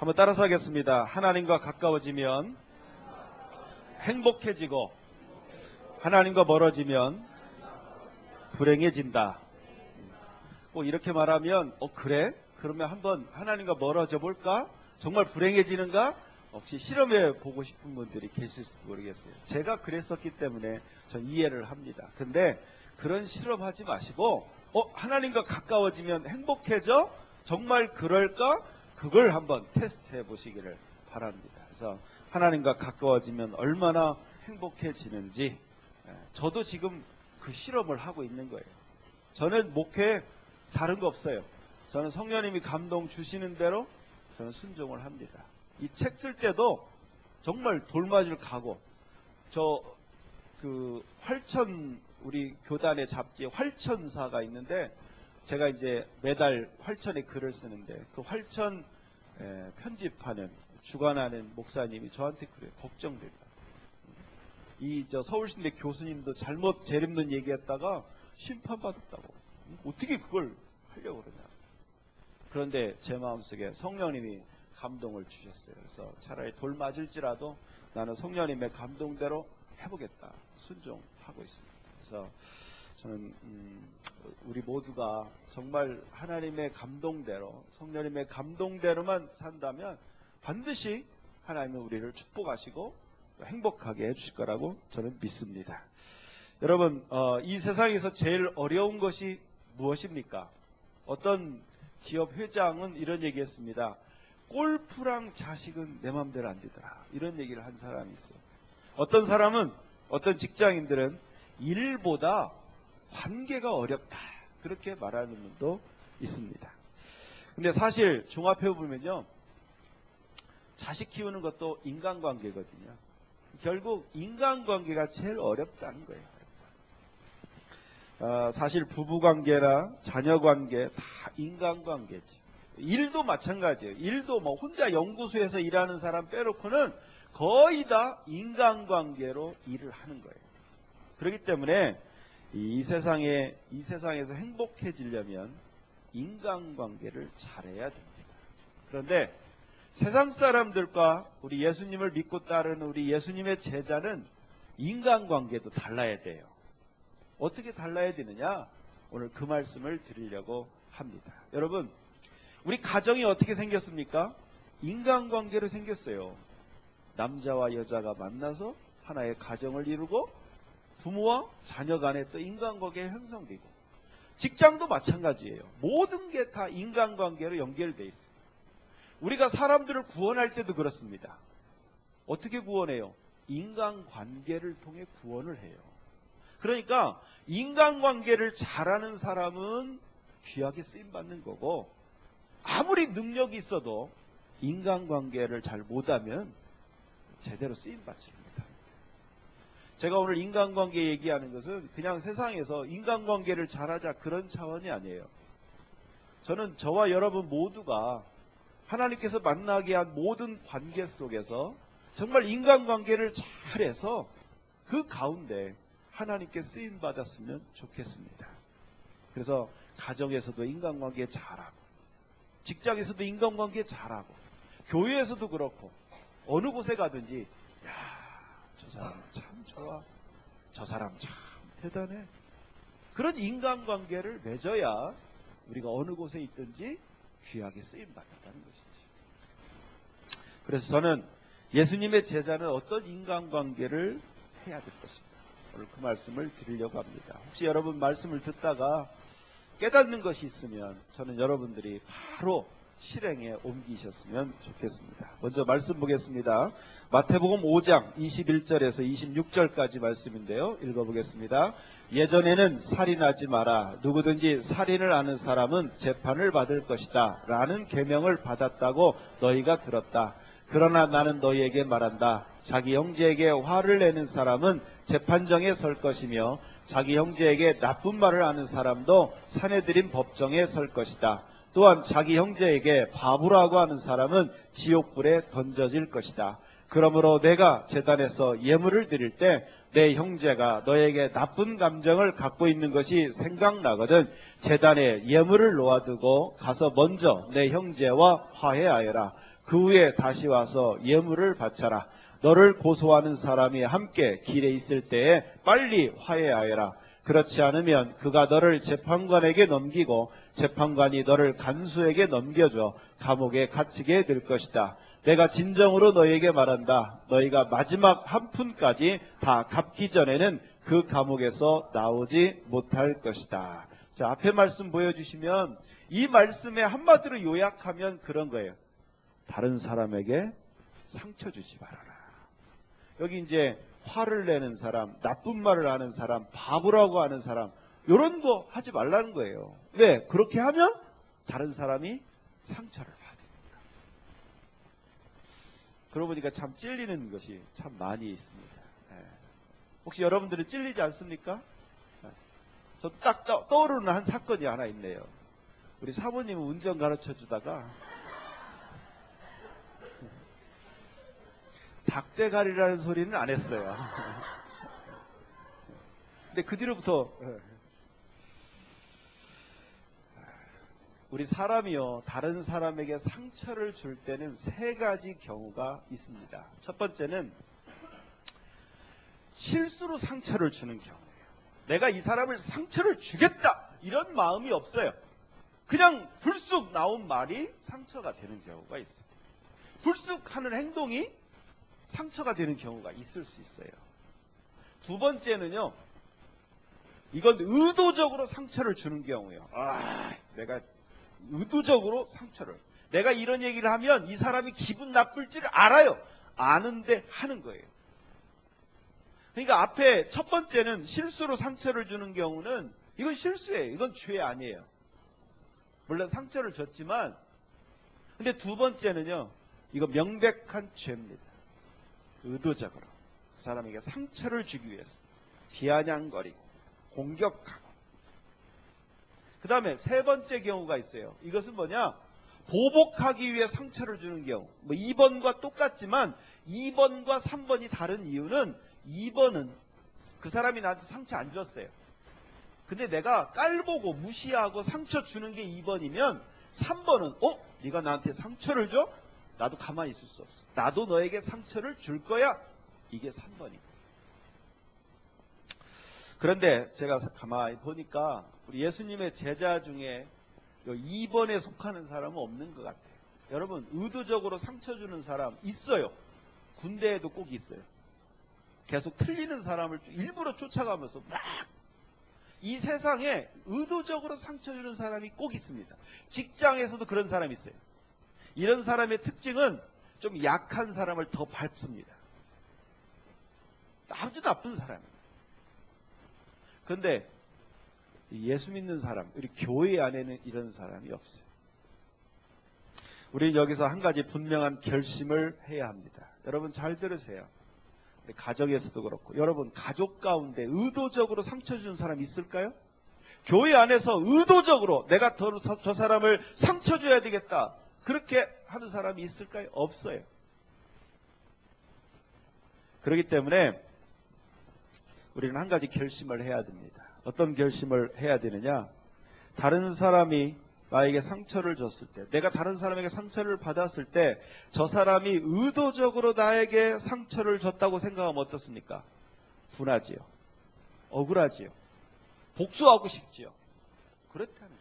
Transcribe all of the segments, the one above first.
한번 따라서 하겠습니다. 하나님과 가까워지면 행복해지고 하나님과 멀어지면 불행해진다. 꼭 이렇게 말하면 그래? 그러면 한번 하나님과 멀어져 볼까? 정말 불행해지는가? 혹시 실험해 보고 싶은 분들이 계실지 모르겠어요. 제가 그랬었기 때문에 전 이해를 합니다. 근데 그런 실험하지 마시고 하나님과 가까워지면 행복해져? 정말 그럴까? 그걸 한번 테스트해 보시기를 바랍니다. 그래서 하나님과 가까워지면 얼마나 행복해지는지 저도 지금 그 실험을 하고 있는 거예요. 저는 목회에 다른 거 없어요. 저는 성령님이 감동 주시는 대로 저는 순종을 합니다. 이 책 쓸 때도 정말 돌맞이를 가고 활천 우리 교단의 잡지 활천사가 있는데 제가 이제 매달 활천에 글을 쓰는데 그 활천 편집하는 주관하는 목사님이 저한테 그래요. 걱정된다. 서울신대 교수님도 잘못 재림는 얘기했다가 심판받았다고. 어떻게 그걸 하려고 그러냐. 그런데 제 마음속에 성령님이 감동을 주셨어요. 그래서 차라리 돌 맞을지라도 나는 성령님의 감동대로 해보겠다. 순종하고 있습니다. 그래서 저는 우리 모두가 정말 하나님의 감동대로 성령님의 감동대로만 산다면 반드시 하나님은 우리를 축복하시고 행복하게 해주실 거라고 저는 믿습니다. 여러분 이 세상에서 제일 어려운 것이 무엇입니까? 어떤 기업 회장은 이런 얘기했습니다. 골프랑 자식은 내 맘대로 안 되더라. 이런 얘기를 한 사람이 있어요. 어떤 사람은 어떤 직장인들은 일보다 관계가 어렵다. 그렇게 말하는 분도 있습니다. 근데 사실 종합해 보면요. 자식 키우는 것도 인간관계거든요. 결국 인간관계가 제일 어렵다는 거예요. 사실 부부관계나 자녀관계 다 인간관계지. 일도 마찬가지예요. 일도 혼자 연구소에서 일하는 사람 빼놓고는 거의 다 인간관계로 일을 하는 거예요. 그렇기 때문에 이 세상에서 행복해지려면 인간관계를 잘해야 됩니다. 그런데 세상 사람들과 우리 예수님을 믿고 따르는 우리 예수님의 제자는 인간관계도 달라야 돼요. 어떻게 달라야 되느냐? 오늘 그 말씀을 드리려고 합니다. 여러분, 우리 가정이 어떻게 생겼습니까? 인간관계로 생겼어요. 남자와 여자가 만나서 하나의 가정을 이루고 부모와 자녀 간에 또 인간관계가 형성되고 직장도 마찬가지예요. 모든 게 다 인간관계로 연결되어 있어요. 우리가 사람들을 구원할 때도 그렇습니다. 어떻게 구원해요? 인간관계를 통해 구원을 해요. 그러니까 인간관계를 잘하는 사람은 귀하게 쓰임받는 거고 아무리 능력이 있어도 인간관계를 잘 못하면 제대로 쓰임받지 못합니다. 제가 오늘 인간관계 얘기하는 것은 그냥 세상에서 인간관계를 잘하자 그런 차원이 아니에요. 저는 저와 여러분 모두가 하나님께서 만나게 한 모든 관계 속에서 정말 인간관계를 잘해서 그 가운데 하나님께 쓰임받았으면 좋겠습니다. 그래서 가정에서도 인간관계 잘하고 직장에서도 인간관계 잘하고 교회에서도 그렇고 어느 곳에 가든지 저 사람 참 좋아. 저 사람 참 대단해. 그런 인간관계를 맺어야 우리가 어느 곳에 있든지 귀하게 쓰임받는다는 것이지. 그래서 저는 예수님의 제자는 어떤 인간관계를 해야 될 것입니다. 오늘 그 말씀을 드리려고 합니다. 혹시 여러분 말씀을 듣다가 깨닫는 것이 있으면 저는 여러분들이 바로 실행에 옮기셨으면 좋겠습니다. 먼저 말씀 보겠습니다. 마태복음 5장 21절에서 26절까지 말씀인데요. 읽어보겠습니다. 예전에는 살인하지 마라. 누구든지 살인을 하는 사람은 재판을 받을 것이다. 라는 계명을 받았다고 너희가 들었다. 그러나 나는 너희에게 말한다. 자기 형제에게 화를 내는 사람은 재판정에 설 것이며 자기 형제에게 나쁜 말을 하는 사람도 사내들인 법정에 설 것이다. 또한 자기 형제에게 바보라고 하는 사람은 지옥불에 던져질 것이다. 그러므로 내가 제단에서 예물을 드릴 때 내 형제가 너에게 나쁜 감정을 갖고 있는 것이 생각나거든 제단에 예물을 놓아두고 가서 먼저 내 형제와 화해하여라. 그 후에 다시 와서 예물을 바쳐라. 너를 고소하는 사람이 함께 길에 있을 때에 빨리 화해하여라. 그렇지 않으면 그가 너를 재판관에게 넘기고 재판관이 너를 간수에게 넘겨줘 감옥에 갇히게 될 것이다. 내가 진정으로 너희에게 말한다. 너희가 마지막 한 푼까지 다 갚기 전에는 그 감옥에서 나오지 못할 것이다. 자, 앞에 말씀 보여주시면 이 말씀에 한마디로 요약하면 그런 거예요. 다른 사람에게 상처 주지 말아라. 여기 이제 화를 내는 사람, 나쁜 말을 하는 사람, 바보라고 하는 사람, 이런 거 하지 말라는 거예요. 왜? 그렇게 하면 다른 사람이 상처를 받습니다. 그러고 보니까 참 찔리는 것이 참 많이 있습니다. 혹시 여러분들은 찔리지 않습니까? 저 딱 떠오르는 한 사건이 하나 있네요. 우리 사모님은 운전 가르쳐 주다가 닭대가리라는 소리는 안 했어요. 근데 그 뒤로부터 우리 사람이요, 다른 사람에게 상처를 줄 때는 세 가지 경우가 있습니다. 첫 번째는 실수로 상처를 주는 경우예요. 내가 이 사람을 상처를 주겠다 이런 마음이 없어요. 그냥 불쑥 나온 말이 상처가 되는 경우가 있어요. 불쑥 하는 행동이 상처가 되는 경우가 있을 수 있어요. 두 번째는요, 이건 의도적으로 상처를 주는 경우예요. 내가 의도적으로 상처를, 내가 이런 얘기를 하면 이 사람이 기분 나쁠지를 알아요. 아는데 하는 거예요. 그러니까 앞에 첫 번째는 실수로 상처를 주는 경우는 이건 실수예요. 이건 죄 아니에요. 물론 상처를 줬지만, 근데 두 번째는요, 이거 명백한 죄입니다. 의도적으로 그 사람에게 상처를 주기 위해서 비아냥거리고 공격하고. 그 다음에 세 번째 경우가 있어요. 이것은 뭐냐? 보복하기 위해 상처를 주는 경우. 2번과 똑같지만 2번과 3번이 다른 이유는 2번은 그 사람이 나한테 상처 안 줬어요. 근데 내가 깔보고 무시하고 상처 주는 게 2번이면 3번은 네가 나한테 상처를 줘? 나도 가만히 있을 수 없어. 나도 너에게 상처를 줄 거야. 이게 3번입니다. 그런데 제가 가만히 보니까 우리 예수님의 제자 중에 2번에 속하는 사람은 없는 것 같아요. 여러분, 의도적으로 상처 주는 사람 있어요. 군대에도 꼭 있어요. 계속 틀리는 사람을 일부러 쫓아가면서 막, 이 세상에 의도적으로 상처 주는 사람이 꼭 있습니다. 직장에서도 그런 사람이 있어요. 이런 사람의 특징은 좀 약한 사람을 더 밟습니다. 아주 나쁜 사람이에요. 그런데 예수 믿는 사람, 우리 교회 안에는 이런 사람이 없어요. 우리는 여기서 한 가지 분명한 결심을 해야 합니다. 여러분 잘 들으세요. 가정에서도 그렇고, 여러분 가족 가운데 의도적으로 상처 주는 사람이 있을까요? 교회 안에서 의도적으로 내가 저 사람을 상처 줘야 되겠다, 그렇게 하는 사람이 있을까요? 없어요. 그렇기 때문에 우리는 한 가지 결심을 해야 됩니다. 어떤 결심을 해야 되느냐? 다른 사람이 나에게 상처를 줬을 때, 내가 다른 사람에게 상처를 받았을 때 저 사람이 의도적으로 나에게 상처를 줬다고 생각하면 어떻습니까? 분하지요. 억울하지요. 복수하고 싶지요. 그렇다는 거예요.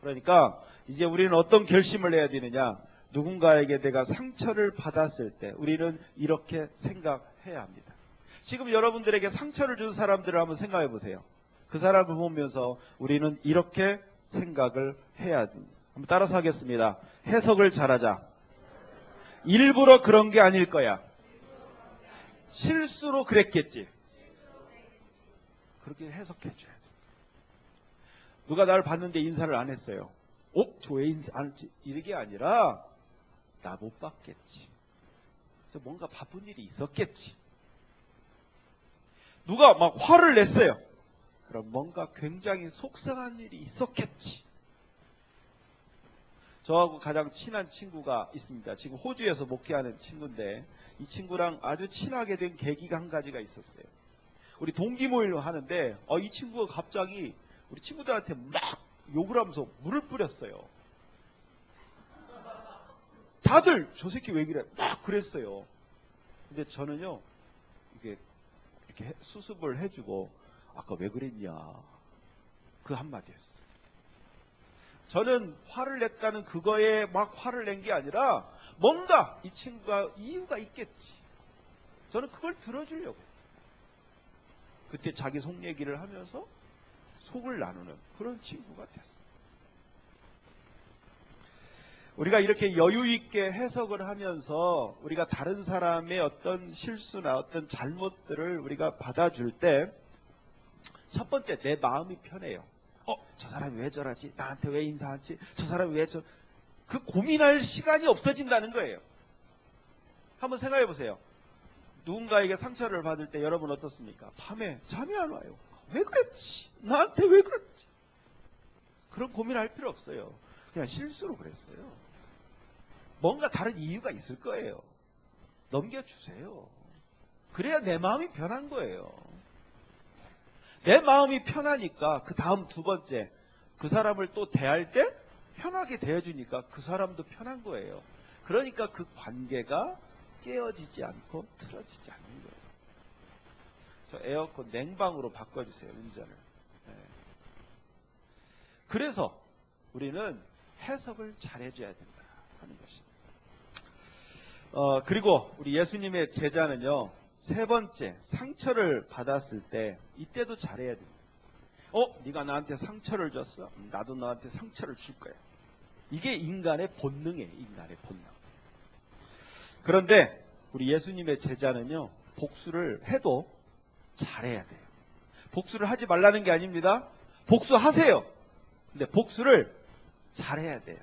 그러니까 이제 우리는 어떤 결심을 해야 되느냐? 누군가에게 내가 상처를 받았을 때 우리는 이렇게 생각해야 합니다. 지금 여러분들에게 상처를 준 사람들을 한번 생각해 보세요. 그 사람을 보면서 우리는 이렇게 생각을 해야 됩니다. 한번 따라서 하겠습니다. 해석을 잘하자. 일부러 그런 게 아닐 거야. 실수로 그랬겠지. 그렇게 해석해줘야 돼. 누가 나를 봤는데 인사를 안 했어요. 저 왜 인사 안 했지? 이게 아니라 나 못 봤겠지. 그래서 뭔가 바쁜 일이 있었겠지. 누가 막 화를 냈어요. 그럼 뭔가 굉장히 속상한 일이 있었겠지. 저하고 가장 친한 친구가 있습니다. 지금 호주에서 목회하는 친구인데 이 친구랑 아주 친하게 된 계기가 한 가지가 있었어요. 우리 동기 모임을 하는데 이 친구가 갑자기 우리 친구들한테 막 욕을 하면서 물을 뿌렸어요. 다들 저 새끼 왜 그래? 막 그랬어요. 근데 저는요, 이렇게 수습을 해주고, 아까 왜 그랬냐? 그 한마디였어요. 저는 화를 냈다는 그거에 막 화를 낸 게 아니라, 뭔가 이 친구가 이유가 있겠지. 저는 그걸 들어주려고. 그때 자기 속 얘기를 하면서 속을 나누는 그런 친구가 됐어요. 우리가 이렇게 여유 있게 해석을 하면서 우리가 다른 사람의 어떤 실수나 어떤 잘못들을 우리가 받아줄 때 첫 번째 내 마음이 편해요. 저 사람이 왜 저러지? 나한테 왜 인사하지? 저 사람이 왜 그 고민할 시간이 없어진다는 거예요. 한번 생각해 보세요. 누군가에게 상처를 받을 때 여러분 어떻습니까? 밤에 잠이 안 와요. 왜 그랬지? 나한테 왜 그랬지? 그런 고민할 필요 없어요. 그냥 실수로 그랬어요. 뭔가 다른 이유가 있을 거예요. 넘겨주세요. 그래야 내 마음이 편한 거예요. 내 마음이 편하니까 그 다음 두 번째 그 사람을 또 대할 때 편하게 대해주니까 그 사람도 편한 거예요. 그러니까 그 관계가 깨어지지 않고 틀어지지 않는 거예요. 저 에어컨 냉방으로 바꿔주세요. 운전을. 네. 그래서 우리는 해석을 잘해줘야 된다 하는 것입니다. 그리고 우리 예수님의 제자는요. 세 번째 상처를 받았을 때 이때도 잘해야 됩니다. 네가 나한테 상처를 줬어? 나도 너한테 상처를 줄 거야. 이게 인간의 본능이에요. 인간의 본능. 그런데 우리 예수님의 제자는요. 복수를 해도 잘해야 돼요. 복수를 하지 말라는 게 아닙니다. 복수하세요. 근데 복수를 잘해야 돼요.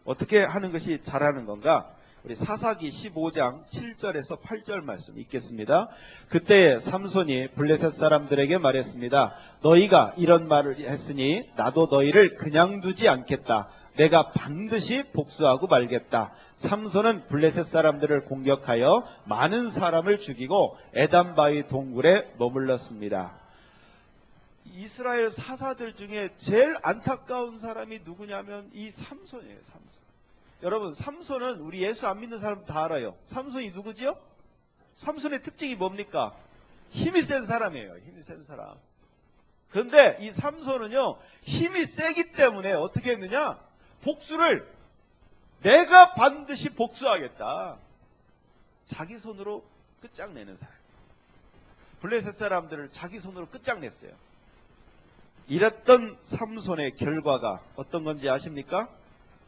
어떻게 하는 것이 잘하는 건가? 우리 사사기 15장 7절에서 8절 말씀 읽겠습니다. 그때 삼손이 블레셋 사람들에게 말했습니다. 너희가 이런 말을 했으니 나도 너희를 그냥 두지 않겠다. 내가 반드시 복수하고 말겠다. 삼손은 블레셋 사람들을 공격하여 많은 사람을 죽이고 에담바위 동굴에 머물렀습니다. 이스라엘 사사들 중에 제일 안타까운 사람이 누구냐면 이 삼손이에요. 삼손. 여러분, 삼손은 우리 예수 안 믿는 사람 다 알아요. 삼손이 누구지요? 삼손의 특징이 뭡니까? 힘이 센 사람이에요. 힘이 센 사람. 그런데 이 삼손은요, 힘이 세기 때문에 어떻게 했느냐? 복수를 내가 반드시 복수하겠다. 자기 손으로 끝장내는 사람. 블레셋 사람들을 자기 손으로 끝장냈어요. 이랬던 삼손의 결과가 어떤 건지 아십니까?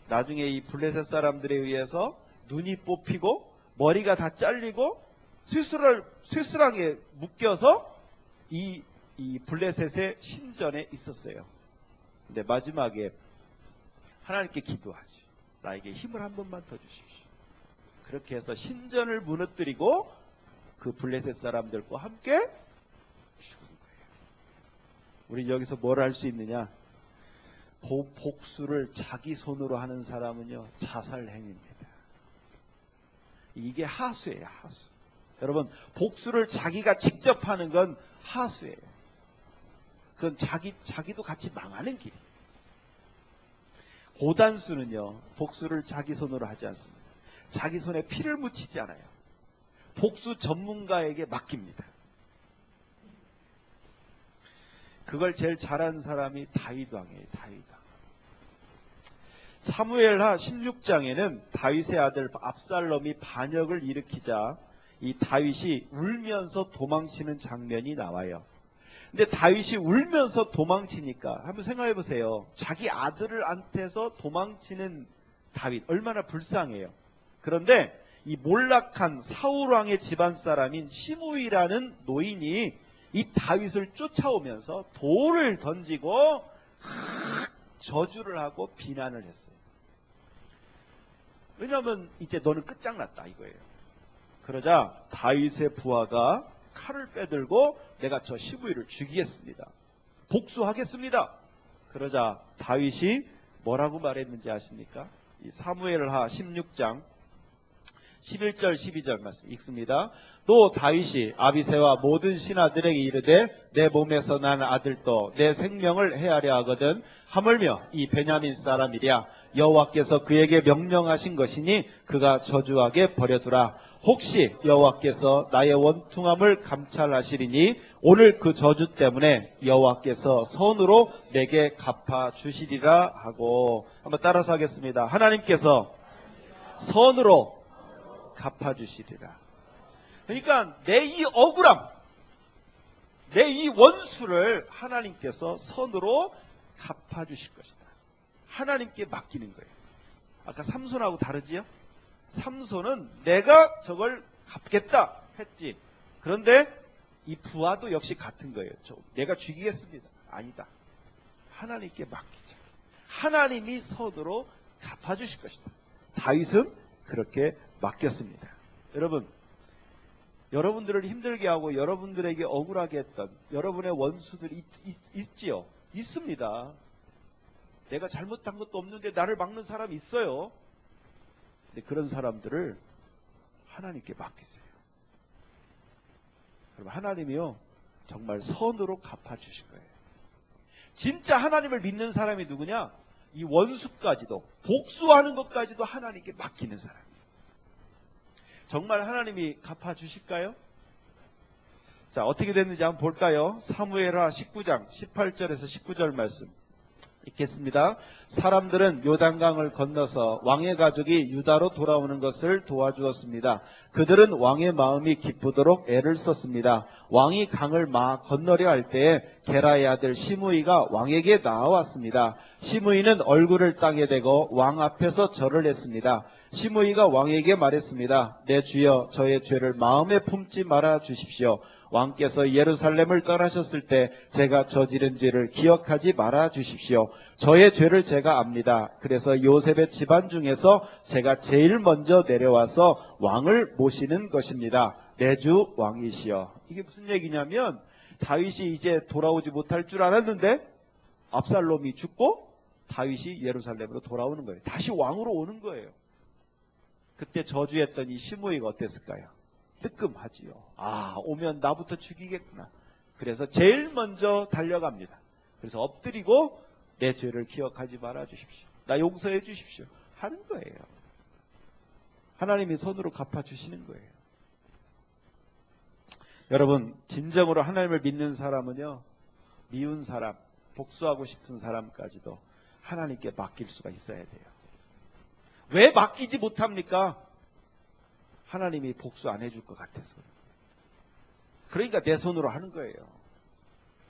나중에 이 블레셋 사람들에 의해서 눈이 뽑히고 머리가 다 잘리고 쇠스랑에 묶여서 이 블레셋의 신전에 있었어요. 근데 마지막에 하나님께 기도하지. 나에게 힘을 한 번만 더 주십시오. 그렇게 해서 신전을 무너뜨리고 그 블레셋 사람들과 함께 죽은 거예요. 우리 여기서 뭘 할 수 있느냐? 복수를 자기 손으로 하는 사람은요, 자살행위입니다. 이게 하수예요, 하수. 여러분, 복수를 자기가 직접 하는 건 하수예요. 그건 자기도 같이 망하는 길이에요. 고단수는요, 복수를 자기 손으로 하지 않습니다. 자기 손에 피를 묻히지 않아요. 복수 전문가에게 맡깁니다. 그걸 제일 잘하는 사람이 다윗 왕이에요. 다윗 왕. 사무엘하 16장에는 다윗의 아들 압살롬이 반역을 일으키자 이 다윗이 울면서 도망치는 장면이 나와요. 근데 다윗이 울면서 도망치니까 한번 생각해 보세요. 자기 아들한테서 도망치는 다윗 얼마나 불쌍해요. 그런데 이 몰락한 사울왕의 집안 사람인 시므이라는 노인이 이 다윗을 쫓아오면서 돌을 던지고 저주를 하고 비난을 했어요. 왜냐하면 이제 너는 끝장났다 이거예요. 그러자 다윗의 부하가 칼을 빼들고 내가 저 시므이를 죽이겠습니다. 복수하겠습니다. 그러자 다윗이 뭐라고 말했는지 아십니까? 이 사무엘하 16장 11절 12절 말씀 읽습니다. 또 다윗이 아비새와 모든 신하들에게 이르되 내 몸에서 난 아들도 내 생명을 해하려 하거든 하물며 이 베냐민 사람이랴 여호와께서 그에게 명령하신 것이니 그가 저주하게 버려두라. 혹시 여호와께서 나의 원통함을 감찰하시리니 오늘 그 저주 때문에 여호와께서 선으로 내게 갚아주시리라 하고, 한번 따라서 하겠습니다. 하나님께서 선으로 갚아주시리라. 그러니까 내 이 억울함, 내 이 원수를 하나님께서 선으로 갚아주실 것이다. 하나님께 맡기는 거예요. 아까 삼손하고 다르지요? 삼손은 내가 저걸 갚겠다 했지. 그런데 이 부하도 역시 같은 거예요. 내가 죽이겠습니다. 아니다. 하나님께 맡기자. 하나님이 선으로 갚아주실 것이다. 다윗은 그렇게 맡겼습니다. 여러분, 여러분들을 힘들게 하고 여러분들에게 억울하게 했던 여러분의 원수들이 있지요? 있습니다. 내가 잘못한 것도 없는데 나를 막는 사람이 있어요. 근데 그런 사람들을 하나님께 맡기세요. 그럼 하나님이요 정말 선으로 갚아주실 거예요. 진짜 하나님을 믿는 사람이 누구냐? 이 원수까지도, 복수하는 것까지도 하나님께 맡기는 사람이에요. 정말 하나님이 갚아주실까요? 자, 어떻게 됐는지 한번 볼까요? 사무엘하 19장 18절에서 19절 말씀 읽겠습니다. 사람들은 요단강을 건너서 왕의 가족이 유다로 돌아오는 것을 도와주었습니다. 그들은 왕의 마음이 기쁘도록 애를 썼습니다. 왕이 강을 막 건너려 할 때에 게라의 아들 시므이가 왕에게 나와왔습니다. 시므이는 얼굴을 땅에 대고 왕 앞에서 절을 했습니다. 시므이가 왕에게 말했습니다. 내 주여, 저의 죄를 마음에 품지 말아 주십시오. 왕께서 예루살렘을 떠나셨을 때 제가 저지른 죄를 기억하지 말아 주십시오. 저의 죄를 제가 압니다. 그래서 요셉의 집안 중에서 제가 제일 먼저 내려와서 왕을 모시는 것입니다. 내 주 왕이시여. 이게 무슨 얘기냐면 다윗이 이제 돌아오지 못할 줄 알았는데 압살롬이 죽고 다윗이 예루살렘으로 돌아오는 거예요. 다시 왕으로 오는 거예요. 그때 저주했던 이 시므이가 어땠을까요? 뜨끔하지요. 아, 오면 나부터 죽이겠구나. 그래서 제일 먼저 달려갑니다. 그래서 엎드리고 내 죄를 기억하지 말아 주십시오. 나 용서해 주십시오. 하는 거예요. 하나님이 손으로 갚아주시는 거예요. 여러분, 진정으로 하나님을 믿는 사람은요, 미운 사람, 복수하고 싶은 사람까지도 하나님께 맡길 수가 있어야 돼요. 왜 맡기지 못합니까? 하나님이 복수 안 해줄 것 같아서. 그러니까 내 손으로 하는 거예요.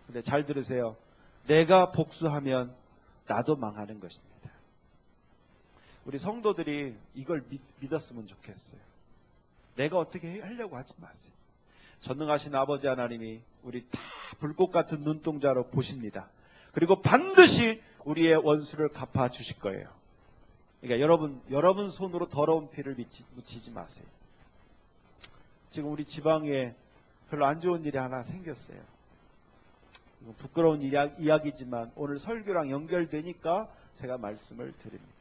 근데 잘 들으세요. 내가 복수하면 나도 망하는 것입니다. 우리 성도들이 이걸 믿었으면 좋겠어요. 내가 어떻게 하려고 하지 마세요. 전능하신 아버지 하나님이 우리 다 불꽃 같은 눈동자로 보십니다. 그리고 반드시 우리의 원수를 갚아주실 거예요. 그러니까 여러분 손으로 더러운 피를 묻히지 마세요. 지금 우리 지방에 별로 안 좋은 일이 하나 생겼어요. 부끄러운 이야기지만 오늘 설교랑 연결되니까 제가 말씀을 드립니다.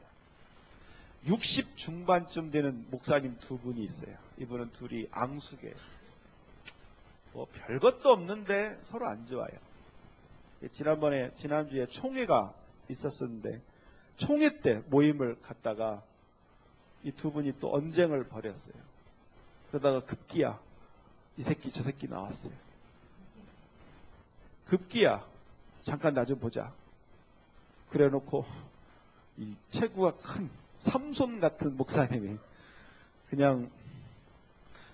60 중반쯤 되는 목사님 두 분이 있어요. 이분은 둘이 앙숙이에요. 뭐 별것도 없는데 서로 안 좋아요. 지난주에 총회가 있었었는데 총회 때 모임을 갔다가 이 두 분이 또 언쟁을 벌였어요. 그러다가 급기야 이 새끼 저 새끼 나왔어요. 급기야 잠깐 나 좀 보자. 그래놓고 이 체구가 큰 삼손 같은 목사님이 그냥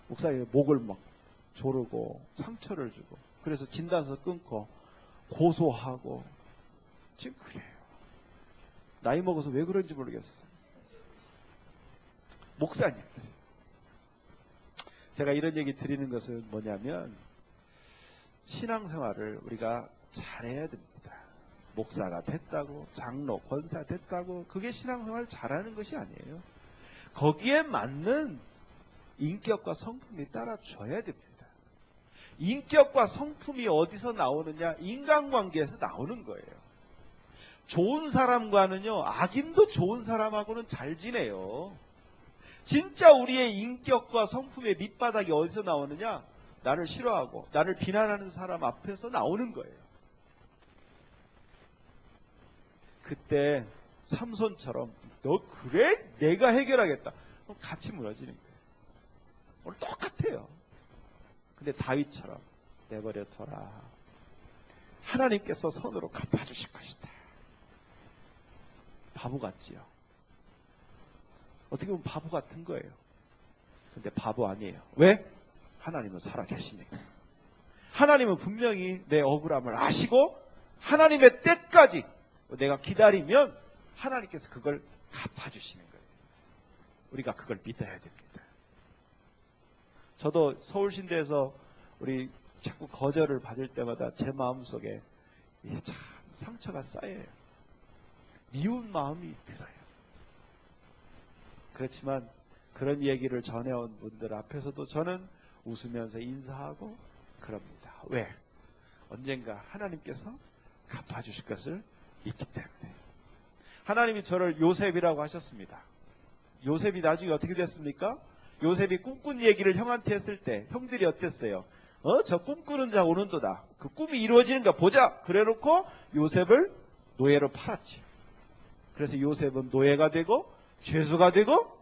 목사님의 목을 막 조르고 상처를 주고, 그래서 진단서 끊고 고소하고 지금 그래요. 나이 먹어서 왜 그런지 모르겠어요. 목사님, 제가 이런 얘기 드리는 것은 뭐냐면 신앙생활을 우리가 잘해야 됩니다. 목사가 됐다고, 장로, 권사 됐다고 그게 신앙생활 잘하는 것이 아니에요. 거기에 맞는 인격과 성품이 따라줘야 됩니다. 인격과 성품이 어디서 나오느냐? 인간관계에서 나오는 거예요. 좋은 사람과는요, 악인도 좋은 사람하고는 잘 지내요. 진짜 우리의 인격과 성품의 밑바닥이 어디서 나오느냐? 나를 싫어하고 나를 비난하는 사람 앞에서 나오는 거예요. 그때 삼손처럼 너 그래? 내가 해결하겠다. 그럼 같이 무너지는 거예요. 오늘 똑같아요. 근데 다윗처럼 내버려둬라. 하나님께서 선으로 갚아주실 것이다. 바보 같지요. 어떻게 보면 바보 같은 거예요. 근데 바보 아니에요. 왜? 하나님은 살아계시니까. 하나님은 분명히 내 억울함을 아시고 하나님의 때까지 내가 기다리면 하나님께서 그걸 갚아주시는 거예요. 우리가 그걸 믿어야 됩니다. 저도 서울신대에서 우리 자꾸 거절을 받을 때마다 제 마음속에 참 상처가 쌓여요. 미운 마음이 들어요. 그렇지만 그런 얘기를 전해온 분들 앞에서도 저는 웃으면서 인사하고 그럽니다. 왜? 언젠가 하나님께서 갚아주실 것을 믿기 때문에. 하나님이 저를 요셉이라고 하셨습니다. 요셉이 나중에 어떻게 됐습니까? 요셉이 꿈꾼 얘기를 형한테 했을 때 형들이 어땠어요? 저 꿈꾸는 자 오는도다. 그 꿈이 이루어지는가 보자. 그래놓고 요셉을 노예로 팔았지. 그래서 요셉은 노예가 되고 죄수가 되고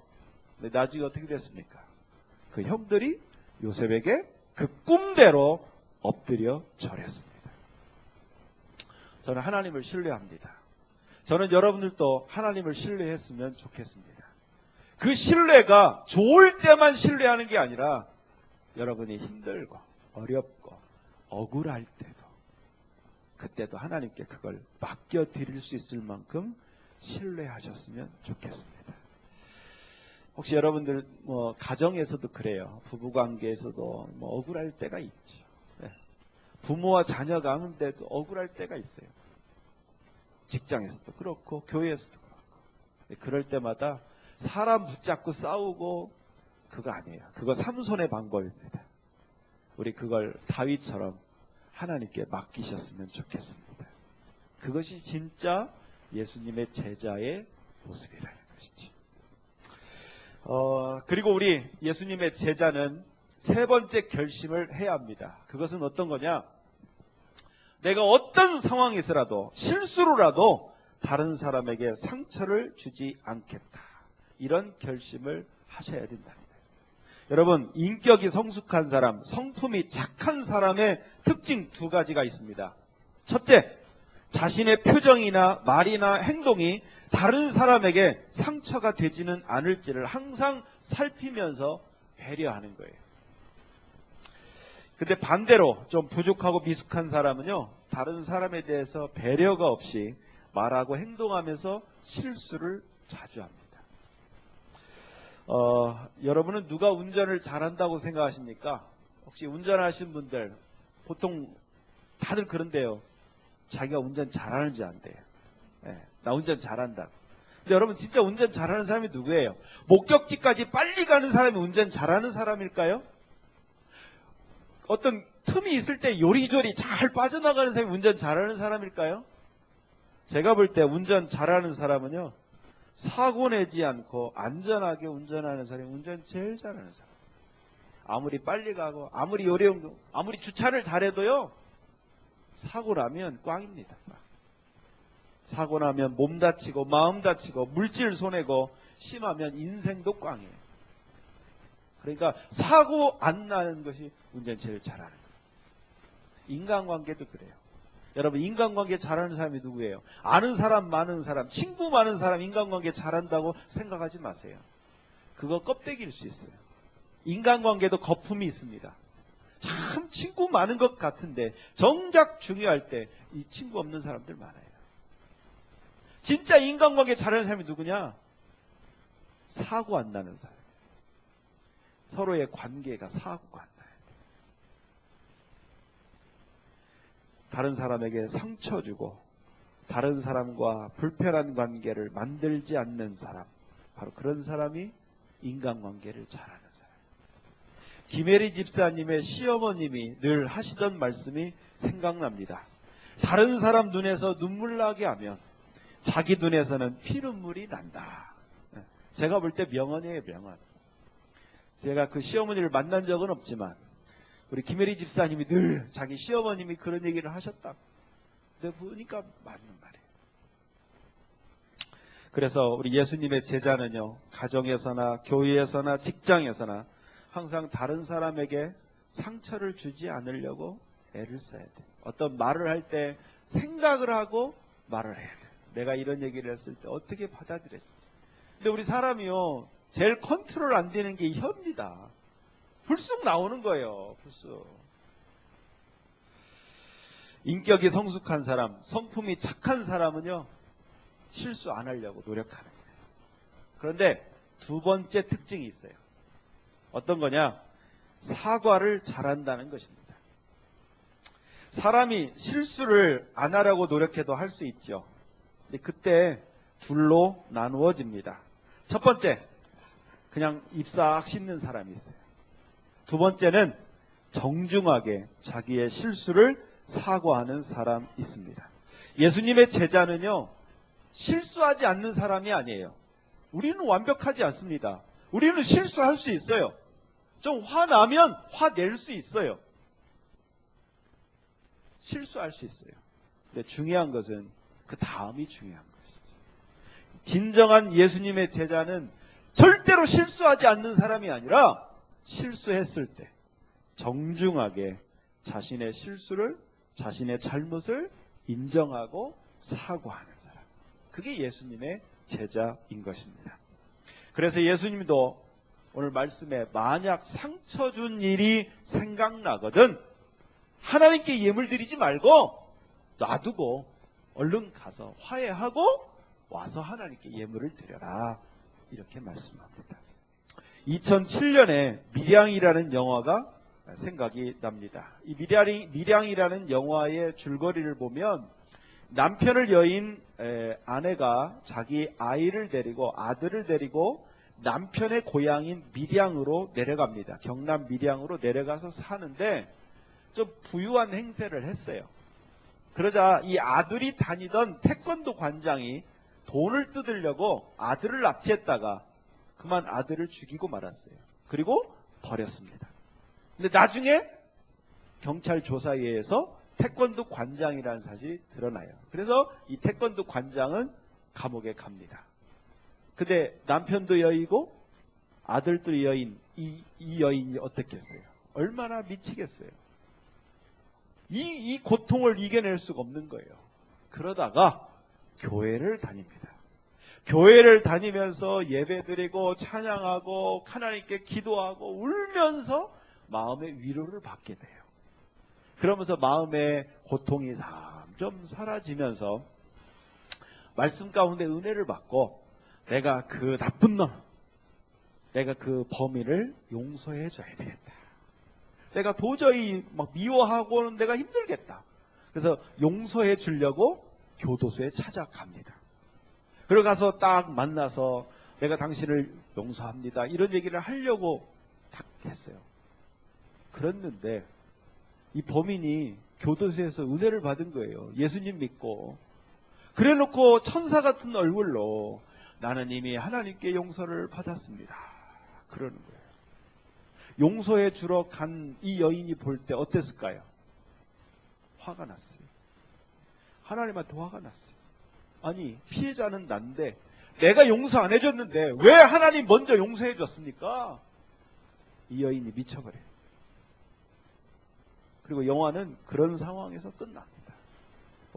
나중에 어떻게 됐습니까? 그 형들이 요셉에게 그 꿈대로 엎드려 절했습니다. 저는 하나님을 신뢰합니다. 저는 여러분들도 하나님을 신뢰했으면 좋겠습니다. 그 신뢰가 좋을 때만 신뢰하는 게 아니라 여러분이 힘들고 어렵고 억울할 때도 그때도 하나님께 그걸 맡겨드릴 수 있을 만큼 신뢰하셨으면 좋겠습니다. 혹시 여러분들 가정에서도 그래요. 부부관계에서도 억울할 때가 있죠. 네. 부모와 자녀가 하는데도 억울할 때가 있어요. 직장에서도 그렇고 교회에서도 그렇고. 그럴 때마다 사람 붙잡고 싸우고 그거 아니에요. 그거 삼손의 방법입니다. 우리 그걸 다윗처럼 하나님께 맡기셨으면 좋겠습니다. 그것이 진짜 예수님의 제자의 모습이라는 것이지. 그리고 우리 예수님의 제자는 세 번째 결심을 해야 합니다. 그것은 어떤 거냐? 내가 어떤 상황에서라도 실수로라도 다른 사람에게 상처를 주지 않겠다. 이런 결심을 하셔야 된답니다. 여러분, 인격이 성숙한 사람, 성품이 착한 사람의 특징 두 가지가 있습니다. 첫째, 자신의 표정이나 말이나 행동이 다른 사람에게 상처가 되지는 않을지를 항상 살피면서 배려하는 거예요. 근데 반대로 좀 부족하고 미숙한 사람은요, 다른 사람에 대해서 배려가 없이 말하고 행동하면서 실수를 자주 합니다. 여러분은 누가 운전을 잘한다고 생각하십니까? 혹시 운전하시는 분들 보통 다들 그런데요. 자기가 운전 잘하는지 안 돼요. 네, 나 운전 잘한다. 근데 여러분 진짜 운전 잘하는 사람이 누구예요? 목적지까지 빨리 가는 사람이 운전 잘하는 사람일까요? 어떤 틈이 있을 때 요리조리 잘 빠져나가는 사람이 운전 잘하는 사람일까요? 제가 볼 때 운전 잘하는 사람은요, 사고 내지 않고 안전하게 운전하는 사람이 운전 제일 잘하는 사람. 아무리 빨리 가고 아무리 요령, 아무리 주차를 잘해도요, 사고 나면 꽝입니다. 사고 나면 몸 다치고 마음 다치고 물질 손해고 심하면 인생도 꽝이에요. 그러니까 사고 안 나는 것이 운전 제일 잘하는 거예요. 인간관계도 그래요. 여러분, 인간관계 잘하는 사람이 누구예요? 아는 사람 많은 사람, 친구 많은 사람 인간관계 잘한다고 생각하지 마세요. 그거 껍데기일 수 있어요. 인간관계도 거품이 있습니다. 참 친구 많은 것 같은데 정작 중요할 때 이 친구 없는 사람들 많아요. 진짜 인간관계 잘하는 사람이 누구냐? 사고 안 나는 사람. 서로의 관계가 사고가 안 나요. 다른 사람에게 상처 주고 다른 사람과 불편한 관계를 만들지 않는 사람, 바로 그런 사람이 인간관계를 잘하는 사람. 김혜리 집사님의 시어머님이 늘 하시던 말씀이 생각납니다. 다른 사람 눈에서 눈물 나게 하면 자기 눈에서는 피눈물이 난다. 제가 볼 때 명언이에요, 명언. 제가 그 시어머니를 만난 적은 없지만 우리 김혜리 집사님이 늘 자기 시어머님이 그런 얘기를 하셨다. 근데 보니까 맞는 말이에요. 그래서 우리 예수님의 제자는요, 가정에서나 교회에서나 직장에서나 항상 다른 사람에게 상처를 주지 않으려고 애를 써야 돼요. 어떤 말을 할 때 생각을 하고 말을 해야 돼요. 내가 이런 얘기를 했을 때 어떻게 받아들였지. 근데 우리 사람이요, 제일 컨트롤 안 되는 게 혀입니다. 불쑥 나오는 거예요. 불쑥. 인격이 성숙한 사람, 성품이 착한 사람은요, 실수 안 하려고 노력하는 거예요. 그런데 두 번째 특징이 있어요. 어떤 거냐? 사과를 잘한다는 것입니다. 사람이 실수를 안 하려고 노력해도 할 수 있죠. 근데 그때 둘로 나누어집니다. 첫 번째, 그냥 입 싹 씻는 사람이 있어요. 두 번째는 정중하게 자기의 실수를 사과하는 사람이 있습니다. 예수님의 제자는요, 실수하지 않는 사람이 아니에요. 우리는 완벽하지 않습니다. 우리는 실수할 수 있어요. 좀 화나면 화낼 수 있어요. 실수할 수 있어요. 근데 중요한 것은 그 다음이 중요한 것이죠. 진정한 예수님의 제자는 절대로 실수하지 않는 사람이 아니라 실수했을 때 정중하게 자신의 실수를, 자신의 잘못을 인정하고 사과하는 사람. 그게 예수님의 제자인 것입니다. 그래서 예수님도 오늘 말씀에 만약 상처 준 일이 생각나거든 하나님께 예물 드리지 말고 놔두고 얼른 가서 화해하고 와서 하나님께 예물을 드려라. 이렇게 말씀합니다. 2007년에 밀양이라는 영화가 생각이 납니다. 이 밀양이라는 영화의 줄거리를 보면 남편을 여인 아내가 자기 아이를 데리고 아들을 데리고 남편의 고향인 밀양으로 내려갑니다. 경남 밀양으로 내려가서 사는데 좀 부유한 행세를 했어요. 그러자 이 아들이 다니던 태권도 관장이 돈을 뜯으려고 아들을 납치했다가 그만 아들을 죽이고 말았어요. 그리고 버렸습니다. 근데 나중에 경찰 조사에 의해서 태권도 관장이라는 사실이 드러나요. 그래서 이 태권도 관장은 감옥에 갑니다. 근데 남편도 여이고 아들도 여인, 이 여인이 어떻겠어요? 얼마나 미치겠어요? 이 고통을 이겨낼 수가 없는 거예요. 그러다가 교회를 다닙니다. 교회를 다니면서 예배드리고 찬양하고 하나님께 기도하고 울면서 마음의 위로를 받게 돼요. 그러면서 마음의 고통이 좀 사라지면서 말씀 가운데 은혜를 받고 내가 그 나쁜 놈, 내가 그 범인을 용서해 줘야 되겠다. 내가 도저히 막 미워하고는 내가 힘들겠다. 그래서 용서해 주려고 교도소에 찾아갑니다. 그리고 가서 딱 만나서 내가 당신을 용서합니다. 이런 얘기를 하려고 딱 했어요. 그랬는데 이 범인이 교도소에서 은혜를 받은 거예요. 예수님 믿고. 그래놓고 천사 같은 얼굴로 나는 이미 하나님께 용서를 받았습니다. 그러는 거예요. 용서해 주러 간 이 여인이 볼 때 어땠을까요? 화가 났어요. 하나님한테 화가 났어요. 아니 피해자는 난데 내가 용서 안 해줬는데 왜 하나님 먼저 용서해 줬습니까? 이 여인이 미쳐버려요. 그리고 영화는 그런 상황에서 끝납니다.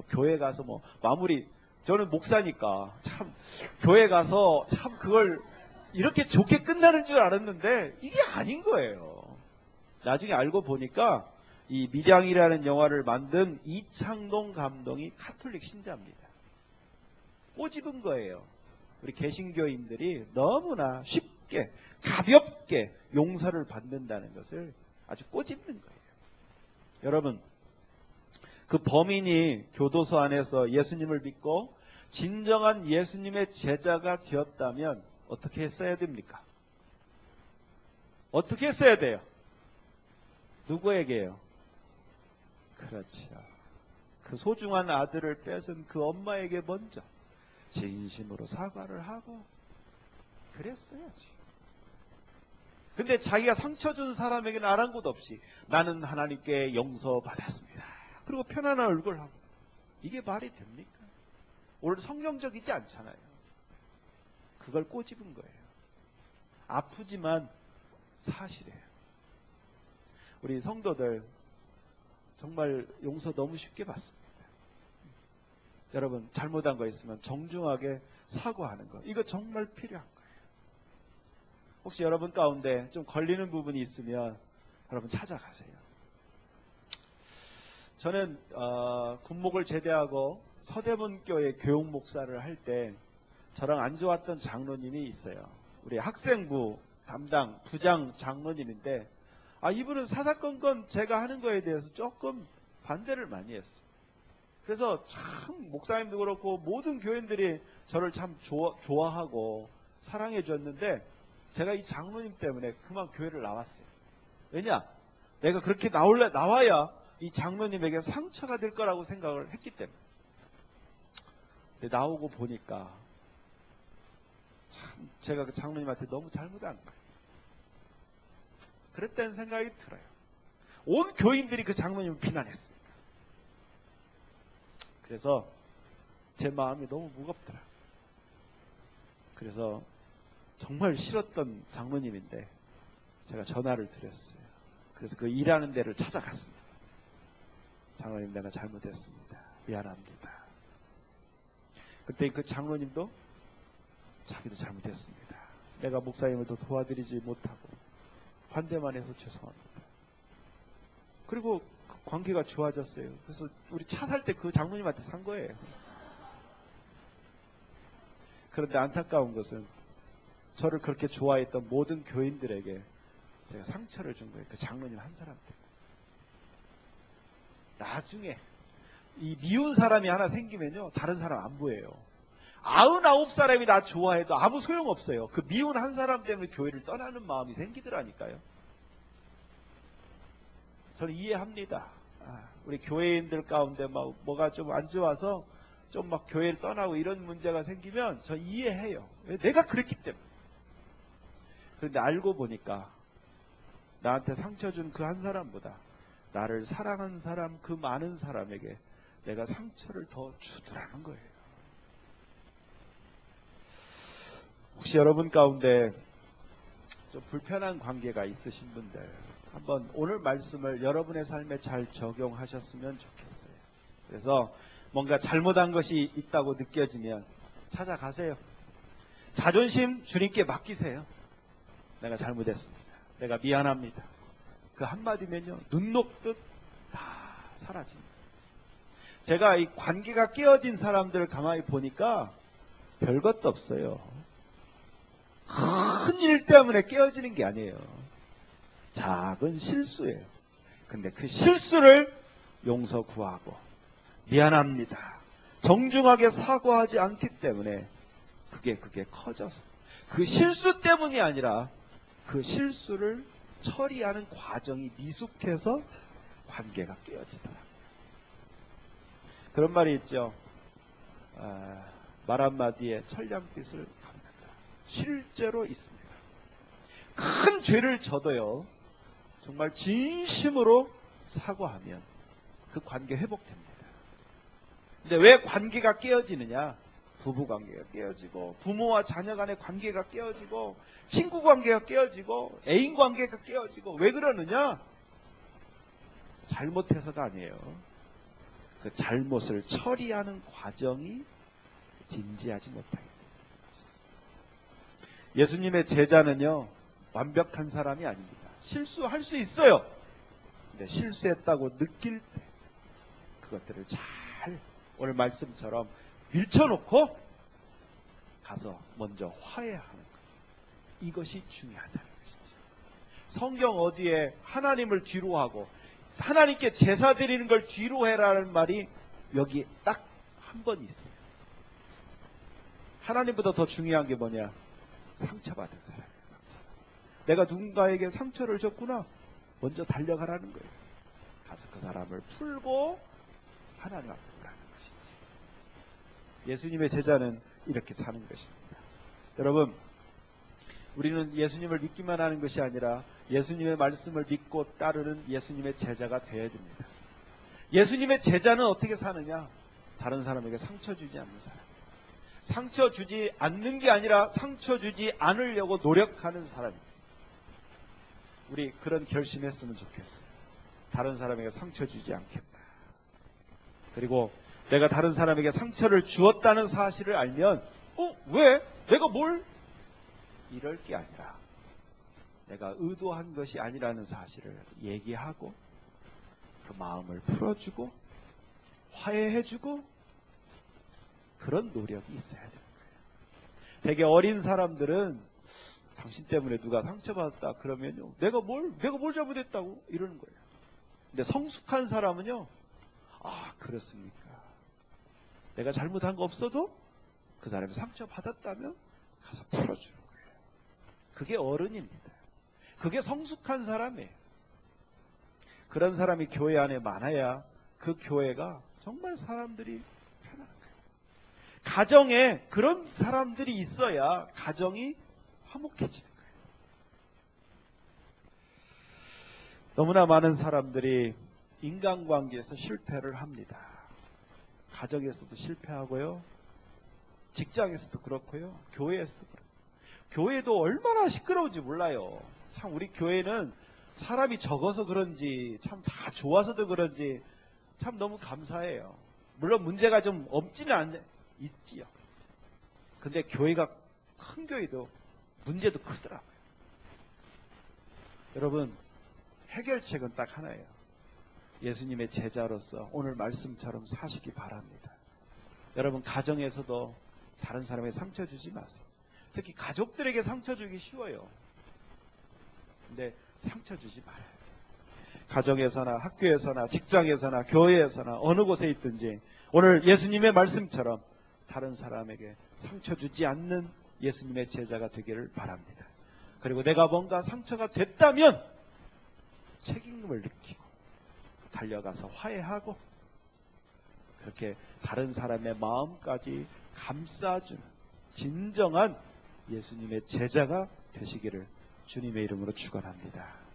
교회 가서 마무리, 저는 목사니까 참 교회 가서 참 그걸 이렇게 좋게 끝나는 줄 알았는데 이게 아닌 거예요. 나중에 알고 보니까 이 밀양이라는 영화를 만든 이창동 감독이 가톨릭 신자입니다. 꼬집은 거예요. 우리 개신교인들이 너무나 쉽게 가볍게 용서를 받는다는 것을 아주 꼬집는 거예요. 여러분, 그 범인이 교도소 안에서 예수님을 믿고 진정한 예수님의 제자가 되었다면 어떻게 했어야 됩니까? 어떻게 했어야 돼요? 누구에게요? 그렇죠. 그 소중한 아들을 뺏은 그 엄마에게 먼저 진심으로 사과를 하고 그랬어야지. 근데 자기가 상처 준 사람에게는 아랑곳 없이 나는 하나님께 용서받았습니다. 그리고 편안한 얼굴 하고. 이게 말이 됩니까? 오늘 성경적이지 않잖아요. 그걸 꼬집은 거예요. 아프지만 사실이에요. 우리 성도들 정말 용서 너무 쉽게 받습니다. 여러분 잘못한 거 있으면 정중하게 사과하는 거, 이거 정말 필요한 거예요. 혹시 여러분 가운데 좀 걸리는 부분이 있으면 여러분 찾아가세요. 저는 군목을 제대하고 서대문교회 교육 목사를 할 때 저랑 안 좋았던 장로님이 있어요. 우리 학생부 담당 부장 장로님인데 이분은 사사건건 제가 하는 거에 대해서 조금 반대를 많이 했어요. 그래서 참 목사님도 그렇고 모든 교인들이 저를 참 좋아하고 사랑해 줬는데 제가 이 장로님 때문에 그만 교회를 나왔어요. 왜냐? 내가 그렇게 나와야 이 장로님에게 상처가 될 거라고 생각을 했기 때문에. 근데 나오고 보니까 참 제가 그 장로님한테 너무 잘못한 거예요. 그랬다는 생각이 들어요. 온 교인들이 그 장로님을 비난했습니다. 그래서 제 마음이 너무 무겁더라. 그래서 정말 싫었던 장로님인데 제가 전화를 드렸어요. 그래서 그 일하는 데를 찾아갔습니다. 장로님, 내가 잘못했습니다. 미안합니다. 그때 그 장로님도 자기도 잘못했습니다. 내가 목사님을 더 도와드리지 못하고 반대만 해서 죄송합니다. 그리고 그 관계가 좋아졌어요. 그래서 우리 차 살 때 그 장로님한테 산 거예요. 그런데 안타까운 것은 저를 그렇게 좋아했던 모든 교인들에게 제가 상처를 준 거예요. 그 장로님 한 사람 때문에. 나중에 이 미운 사람이 하나 생기면요, 다른 사람 안 보여요. 99사람이 나 좋아해도 아무 소용없어요. 그 미운 한 사람 때문에 교회를 떠나는 마음이 생기더라니까요. 저는 이해합니다. 우리 교회인들 가운데 뭐가 좀 안 좋아서 좀 막 교회를 떠나고 이런 문제가 생기면 저 이해해요. 내가 그랬기 때문에. 그런데 알고 보니까 나한테 상처 준 그 한 사람보다 나를 사랑한 사람, 그 많은 사람에게 내가 상처를 더 주더라는 거예요. 혹시 여러분 가운데 좀 불편한 관계가 있으신 분들, 한번 오늘 말씀을 여러분의 삶에 잘 적용하셨으면 좋겠어요. 그래서 뭔가 잘못한 것이 있다고 느껴지면 찾아가세요. 자존심 주님께 맡기세요. 내가 잘못했습니다. 내가 미안합니다. 그 한마디면요, 눈 녹듯 다 사라집니다. 제가 이 관계가 깨어진 사람들을 가만히 보니까 별것도 없어요. 큰 일 때문에 깨어지는 게 아니에요. 작은 실수예요. 근데 그 실수를 용서 구하고 미안합니다. 정중하게 사과하지 않기 때문에 그게 커져서 그 실수 때문이 아니라 그 실수를 처리하는 과정이 미숙해서 관계가 깨어지더라고요. 그런 말이 있죠. 말 한마디에 천냥빚을 갚는다. 실제로 있습니다. 큰 죄를 져도요, 정말 진심으로 사과하면 그 관계 회복됩니다. 근데 왜 관계가 깨어지느냐? 부부 관계가 깨어지고, 부모와 자녀 간의 관계가 깨어지고, 친구 관계가 깨어지고, 애인 관계가 깨어지고, 왜 그러느냐? 잘못해서가 아니에요. 그 잘못을 처리하는 과정이 진지하지 못하기 때문에. 예수님의 제자는요, 완벽한 사람이 아닙니다. 실수할 수 있어요. 근데 실수했다고 느낄 때 그것들을 잘 오늘 말씀처럼 밀쳐놓고 가서 먼저 화해하는 것. 이것이 중요하다는 것이죠. 성경 어디에 하나님을 뒤로 하고 하나님께 제사 드리는 걸 뒤로 해라는 말이 여기 딱 한 번 있어요. 하나님보다 더 중요한 게 뭐냐? 상처받은 사람이에요. 내가 누군가에게 상처를 줬구나. 먼저 달려가라는 거예요. 가서 그 사람을 풀고 하나님 앞에 오라는 것이지. 예수님의 제자는 이렇게 사는 것입니다. 여러분, 우리는 예수님을 믿기만 하는 것이 아니라 예수님의 말씀을 믿고 따르는 예수님의 제자가 되어야 됩니다. 예수님의 제자는 어떻게 사느냐? 다른 사람에게 상처 주지 않는 사람. 상처 주지 않는 게 아니라 상처 주지 않으려고 노력하는 사람입니다. 우리 그런 결심했으면 좋겠어요. 다른 사람에게 상처 주지 않겠다. 그리고 내가 다른 사람에게 상처를 주었다는 사실을 알면 왜? 내가 뭘? 이럴 게 아니라 내가 의도한 것이 아니라는 사실을 얘기하고 그 마음을 풀어주고 화해해주고 그런 노력이 있어야 되는 거예요. 되게 어린 사람들은 당신 때문에 누가 상처받았다 그러면요, 내가 뭘 잘못했다고 이러는 거예요. 근데 성숙한 사람은요, 그렇습니까? 내가 잘못한 거 없어도 그 사람이 상처받았다면 가서 풀어주는 거예요. 그게 어른입니다. 그게 성숙한 사람이에요. 그런 사람이 교회 안에 많아야 그 교회가 정말 사람들이 편안한 거예요. 가정에 그런 사람들이 있어야 가정이 화목해지는 거예요. 너무나 많은 사람들이 인간관계에서 실패를 합니다. 가정에서도 실패하고요, 직장에서도 그렇고요, 교회에서도 그렇고요. 교회도 얼마나 시끄러운지 몰라요. 참 우리 교회는 사람이 적어서 그런지 참 다 좋아서도 그런지 참 너무 감사해요. 물론 문제가 좀 없지는 있지요. 근데 교회가 큰 교회도 문제도 크더라고요. 여러분, 해결책은 딱 하나예요. 예수님의 제자로서 오늘 말씀처럼 사시기 바랍니다. 여러분, 가정에서도 다른 사람에게 상처 주지 마세요. 특히 가족들에게 상처 주기 쉬워요. 근데 상처 주지 말아요. 가정에서나 학교에서나 직장에서나 교회에서나 어느 곳에 있든지 오늘 예수님의 말씀처럼 다른 사람에게 상처 주지 않는 예수님의 제자가 되기를 바랍니다. 그리고 내가 뭔가 상처가 됐다면 책임을 느끼고 달려가서 화해하고 그렇게 다른 사람의 마음까지 감싸주는 진정한 예수님의 제자가 되시기를 주님의 이름으로 축원합니다.